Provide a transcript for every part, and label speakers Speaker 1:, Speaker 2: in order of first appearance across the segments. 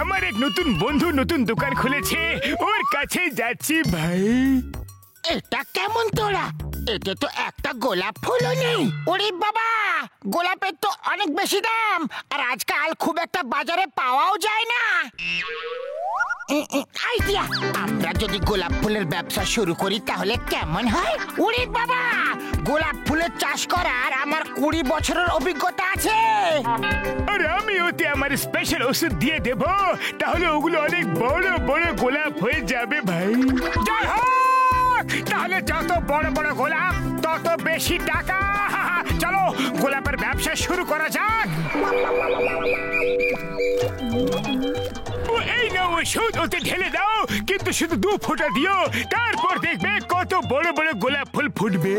Speaker 1: আমার এক নতুন বন্ধু নতুন দোকান খুলেছে, ওর কাছে যাচ্ছি ভাই।
Speaker 2: এটা কেমন তোরা? এতে তো একটা গোলাপ ফুলও নেই। ওরে বাবা, গোলাপের তো অনেক বেশি দাম, আর আজকাল খুব একটা বাজারে পাওয়াও যায় না। আইডিয়া, আমরা যদি গোলাপ ফুলের ব্যবসা শুরু করি তাহলে কেমন হয়? ওরে বাবা, গোলাপ ফুলের চাষ করার আমার 20 বছরের অভিজ্ঞতা আছে।
Speaker 1: আর আমি ওতে আমার স্পেশাল ওষুধ দিয়ে দেব, তাহলে ওগুলো অনেক বড় বড় গোলাপ হয়ে যাবে ভাই।
Speaker 2: জয় হোক! তাহলে যত বড় বড় গোলাপ তত বেশি টাকা। চলো গোলাপের ব্যবসা শুরু করা যাক।
Speaker 1: এই নাও ওষুধ, ওতে ঢেলে দাও, কিন্তু শুধু 2 ফোঁটা দিও, তারপর দেখবে কত বড় বড় গোলাপ ফুল ফুটবে।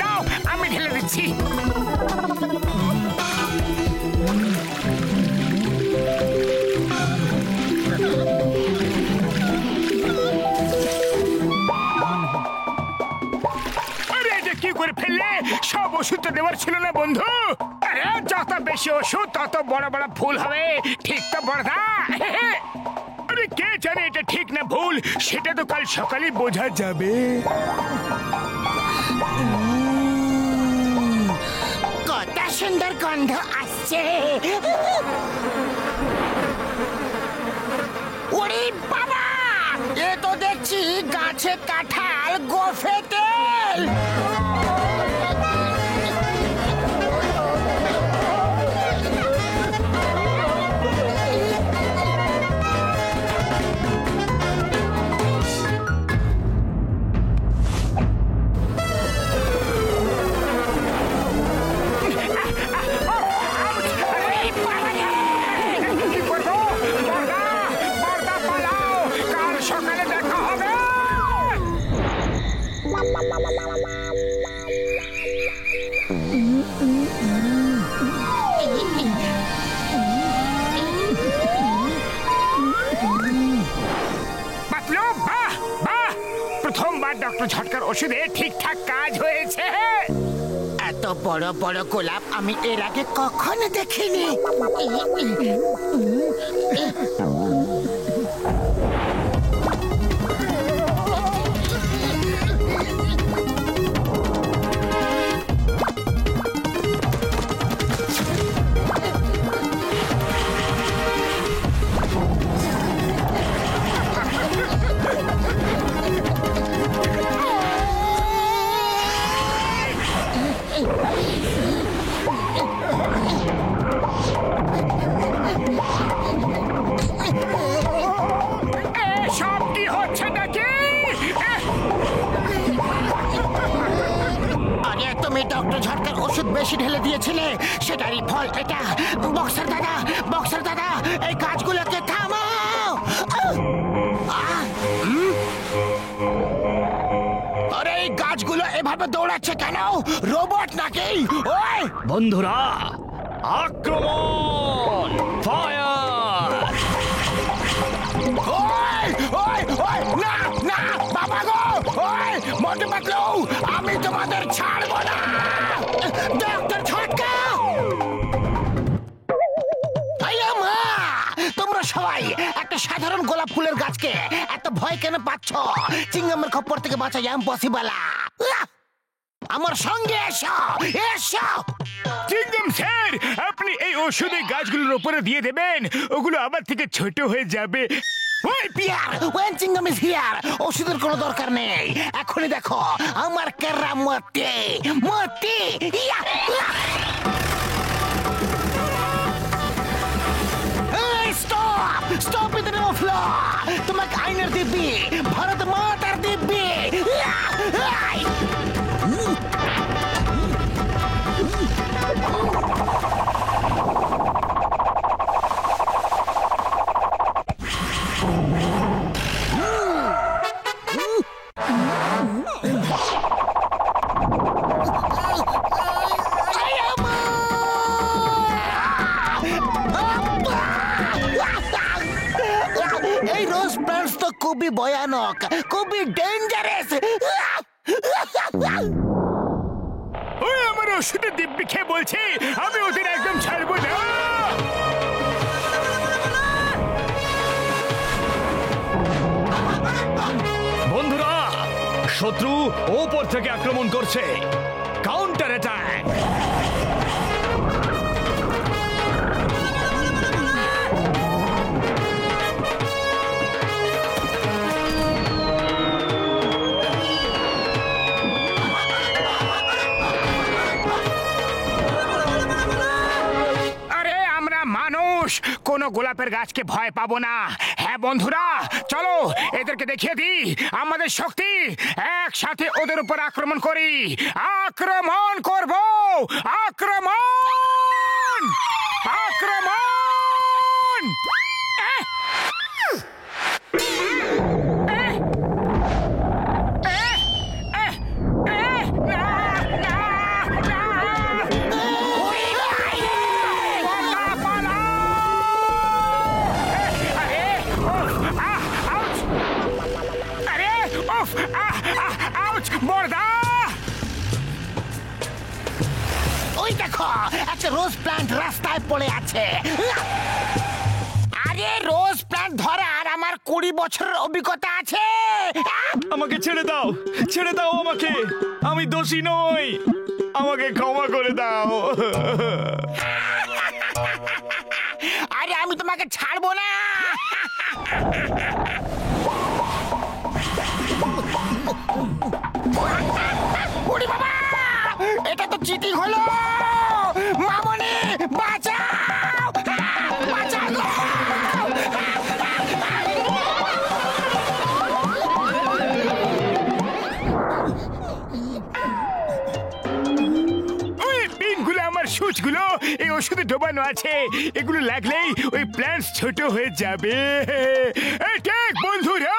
Speaker 2: দাও, আমি ঢেলে দিচ্ছি।
Speaker 1: কি করে ফেললে? সব ওষুধটা দেওয়ার ছিল না বন্ধু।
Speaker 2: আরে যত বেশি ওষুধ তত বড় বড় ফুল হবে, ঠিক তো বড়দা?
Speaker 1: আরে কে জানে এটা ঠিক না ভুল, সেটা তো কাল সকালে বোঝা যাবে।
Speaker 2: কত সুন্দর গন্ধ আসছে। ওরে বাবা, এ তো দেখছি গাছে কাঁঠাল গোফে তেল।
Speaker 1: প্রথমবার ডক্টর ঝটকার ওষুধে ঠিকঠাক কাজ হয়েছে।
Speaker 2: এত বড় বড় গোলাপ আমি এর আগে কখনো দেখিনি। ডক্টর ঝটকার ওষুধ বেশি ঢেলে দিয়েছিলে, সেটারই ফল এটা। বক্সার দাদা, এই কাজগুলোকে থামাও। আরে এই গাছগুলো এভাবে দৌড়াচ্ছে কেন? রোবট নাকি? ওই
Speaker 3: বন্ধুরা, আক্রমণ! ফায়ার!
Speaker 2: না না বাবা গো, ওই মোটু পাতলু, আমি তোমাদের ছাড়বো না। ডক্টর ঝটকা, তোমরা সবাই একটা সাধারণ গোলাপ ফুলের গাছকে এত ভয় কেন পাচ্ছ? চিংগামের খপ্পর থেকে বাঁচা ইম্পসিবল। আমার সঙ্গে এসো।
Speaker 1: চিংগাম স্যার, আপনি এই ওষুধে গাছগুলোর উপরে দিয়ে দেবেন, ওগুলো আমার থেকে ছোট হয়ে যাবে।
Speaker 2: ওই পিয়ার, when চিংগাম is here, ওষুধের কোনো দরকার নেই। এখনই দেখো আমার কেরামতি। Stop in the name of law. তোমাকে আইনের দিব্যি, ভারত মাতার দিব্যি। খুবই ভয়ানক, খুবই ডেঞ্জারাস।
Speaker 1: ওই আমার ওষুধের দিব্যি খেয়ে বলছি আমি ওদের একদম ছাড়বো না।
Speaker 3: বন্ধুরা, শত্রু ওপর থেকে আক্রমণ করছে। Counter attack.
Speaker 1: কোনো গোলাপের গাছকে ভয় পাবো না। হ্যাঁ বন্ধুরা, চলো এদেরকে দেখিয়ে দিই আমাদের শক্তি। একসাথে ওদের উপর আক্রমণ করি। আক্রমণ করব, আক্রমণ, আক্রমণ।
Speaker 2: ওই দেখো একটা রোজ প্ল্যান্ট রাস্তায় পড়ে আছে। আরে রোজ প্ল্যান্ট ধরার আমার 20 বছরের অভিজ্ঞতা আছে।
Speaker 3: আমাকে ছেড়ে দাও, ছেড়ে দাও আমাকে। আমি দোষী নই, আমাকে ক্ষমা করে দাও।
Speaker 2: আরে আমি তোমাকে ছাড়বো না। ওরে বাবা, এটা তো চিটিং হলো। মামনি বাঁচাও, বাঁচাও গো।
Speaker 1: আমার সুচগুলো এই ওষুধে ডোবানো আছে। এগুলো লাগলেই ওই প্ল্যান্টস ছোট হয়ে যাবে। ঠিক বন্ধুরা,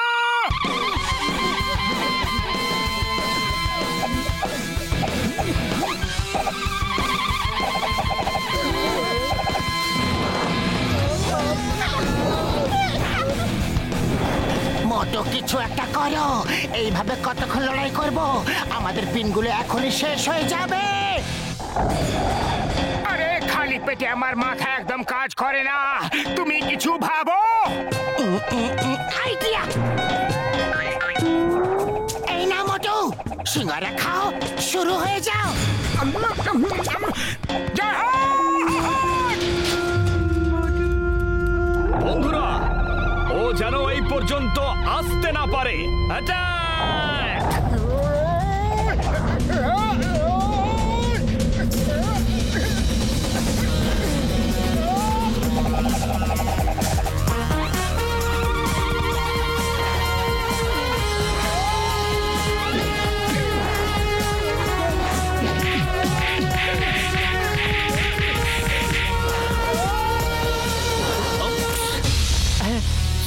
Speaker 2: মতো কিছু একটা করো। এইভাবে কতক্ষণ লড়াই করব? আমাদের পিনগুলো এখনই শেষ হয়ে যাবে।
Speaker 1: আরে খালি পেটে আমার মাথা একদম কাজ করে না। তুমি কিছু ভাবো।
Speaker 2: আইডিয়া। এই না মোটু, সিঙ্গারা খাও, শুরু হয়ে যাও।
Speaker 3: বন্ধুরা, ও যেন এই পর্যন্ত আসতে না পারে। অ্যাটাক!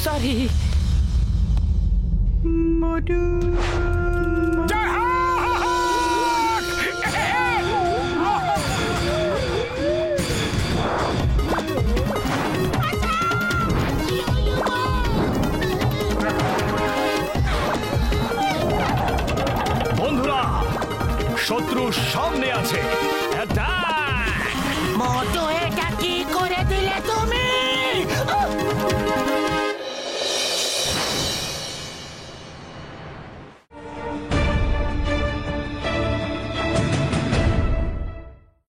Speaker 4: সরি মোটু।
Speaker 3: বন্ধুরা, শত্রু সামনে আছে।
Speaker 2: মোটু, এটা কি করে দিলে তুমি?